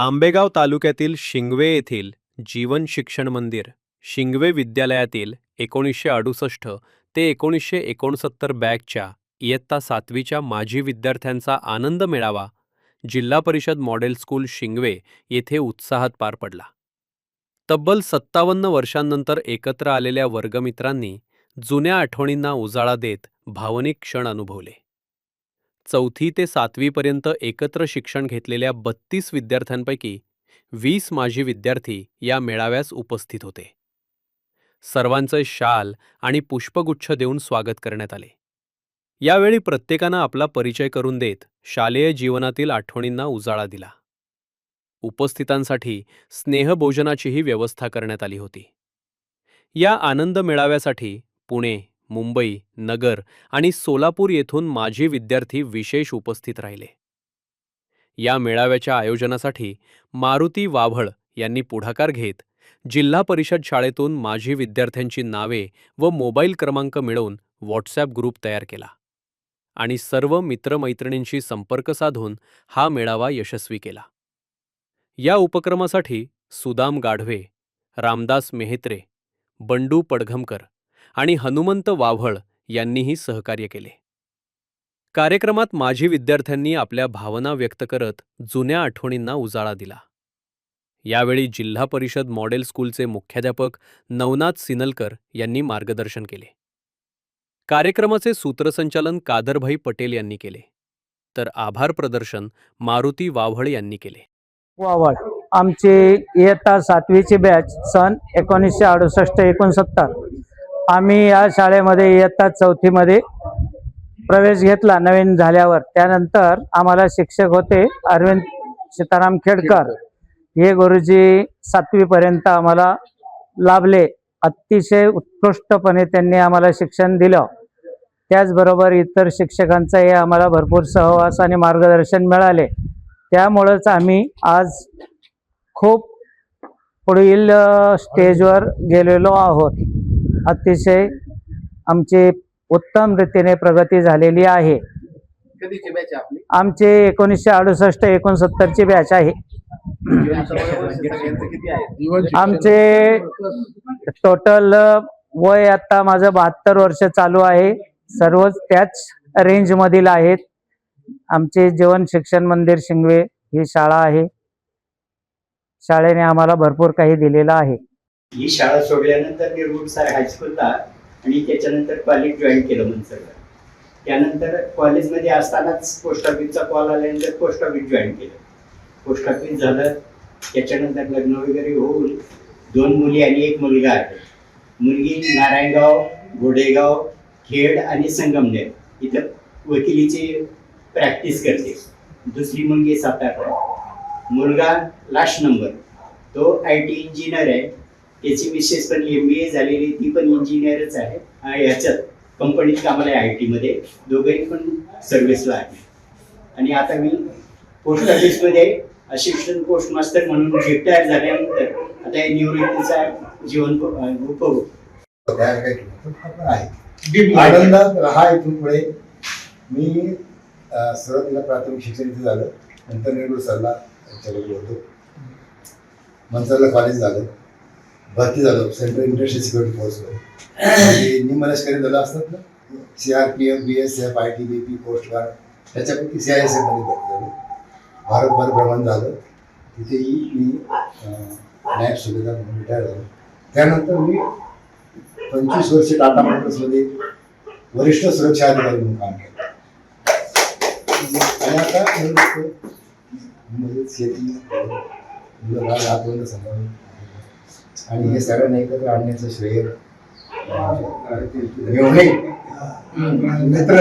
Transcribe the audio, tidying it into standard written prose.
आंबेगाव तालुक्यातील शिंगवे येथील जीवन शिक्षण मंदिर शिंगवे विद्यालयातील 1968 ते 1969 बॅचच्या इयत्ता 7वीच्या माजी विद्यार्थ्यांचा आनंद मेळावा जिल्हा परिषद मॉडेल स्कूल शिंगवे येथे उत्साहात पार पडला. तब्बल 57 वर्षांनंतर एकत्र आलेल्या वर्गमित्रांनी जुन्या आठवणींना उजाळा देत भावनिक क्षण अनुभवले. 4थी ते 7वीपर्यंत एकत्र शिक्षण घेतलेल्या 32 विद्यार्थ्यांपैकी 20 माजी विद्यार्थी या मेळाव्यास उपस्थित होते. सर्वांचे शाल आणि पुष्पगुच्छ देऊन स्वागत करण्यात आले. यावेळी प्रत्येकानं आपला परिचय करून देत शालेय जीवनातील आठवणींना उजाळा दिला. उपस्थितांसाठी स्नेहभोजनाचीही व्यवस्था करण्यात आली होती. या आनंद मेळाव्यासाठी पुणे, मुंबई, नगर आणि सोलापूर येथून माजी विद्यार्थी विशेष उपस्थित राहिले. या मेळाव्याच्या आयोजनासाठी मारुती वाव्हळ यांनी पुढाकार घेत जिल्हा परिषद शाळेतून माजी विद्यार्थ्यांची नावे व मोबाईल क्रमांक मिळवून व्हॉट्सॲप ग्रुप तयार केला आणि सर्व मित्रमैत्रिणींशी संपर्क साधून हा मेळावा यशस्वी केला. या उपक्रमासाठी सुदाम गाढवे, रामदास मेहत्रे, बंडू पडघमकर आणि हनुमंत वाव्हळ यांनीही सहकार्य केले. कार्यक्रमात माजी विद्यार्थ्यांनी आपल्या भावना व्यक्त करत जुन्या आठवणींना उजाळा दिला. यावेळी जिल्हा परिषद मॉडेल स्कूलचे मुख्याध्यापक नवनाथ सिनलकर यांनी मार्गदर्शन केले. कार्यक्रमाचे सूत्रसंचालन कादरभाई पटेल यांनी केले, तर आभार प्रदर्शन मारुती वाव्हळ यांनी केले. वाव्हळ आमची इयत्ता 7वीची बॅच सन 1968-69. आम्ही या शाळेमध्ये इयत्ता 4थीमध्ये प्रवेश घेतला नवीन झाल्यावर. त्यानंतर आम्हाला शिक्षक होते अरविंद सीताराम खेडकर. हे गुरुजी 7वीपर्यंत आम्हाला लाभले. अतिशय उत्कृष्टपणे त्यांनी आम्हाला शिक्षण दिलं. त्याचबरोबर इतर शिक्षकांचाही आम्हाला भरपूर सहवास आणि मार्गदर्शन मिळाले. त्यामुळेच आम्ही आज खूप पुढील स्टेजवर गेलेलो आहोत. अतिशय आमची उत्तम रीतीने प्रगती झालेली आहे. कधीची बॅच आपली? आमचे 1968-69ची बॅच आहे. आमचे टोटल वय आता माझं 72 वर्ष चालू आहे. सर्वच त्याच रेंज मधील आहेत. आमचे जीवन शिक्षण मंदिर शिंगवे ही शाळा आहे. शाळेने आम्हाला भरपूर काही दिलेलं आहे. ही शाळा सोडल्यानंतर निर्गुण सर हायस्कूलला आणि त्याच्यानंतर कॉलेज जॉईन केलं मनसरला. त्यानंतर कॉलेजमध्ये असतानाच पोस्ट ऑफिसचा कॉल आल्यानंतर पोस्ट ऑफिस जॉईन केलं. पोस्ट ऑफिस झालं. त्याच्यानंतर लग्न वगैरे होऊन 2 मुली आणि 1 मुलगा आहे. मुलगी नारायणगाव, घोडेगाव, खेड आणि संगमनेर इथं वकिलीची प्रॅक्टिस करते. दुसरी मुलगी सातारा. मुलगा लास्ट नंबर, तो IT इंजिनियर आहे. त्याची मिसेस पण MBA झालेली, ती पण इंजिनियरच आहे. ह्याच्यात कंपनीत कामाला आहे IT मध्ये. दोघेही पण सर्व्हिसला आहे. आणि आता मी पोस्ट ऑफिसमध्ये असिस्टंट पोस्ट मास्टर म्हणून रिटायर झाल्यानंतर आता या निवृत्तीचा जीवन उपभोग आनंदात राहा. इथून पुढे मी सुरुवातीला प्राथमिक शिक्षण इथे झालं. नंतर नेहरू सरला त्यांच्याकडे होतो. मनसरला कॉलेज झालं. भरती झालो सेंट्रल इंडस्ट्रियल सिक्युरिटी फोर्समध्ये. निमलष्करी झालं असतात ना, CRPF, BSF, ITBP, coast guard, त्याच्यापैकी CISF मध्ये भरती झालो. भारतभर भ्रमण झालं. तिथेही मी नायब सुभेदार म्हणून रिटायर झालो. त्यानंतर मी 25 वर्ष टाटा मोटर्समध्ये वरिष्ठ सुरक्षा अधिकारी म्हणून काम केलं. आणि आता शेती मुलं सांभाळून आणि हे सगळ्यांना एकत्र आणण्याचं श्रेय मित्र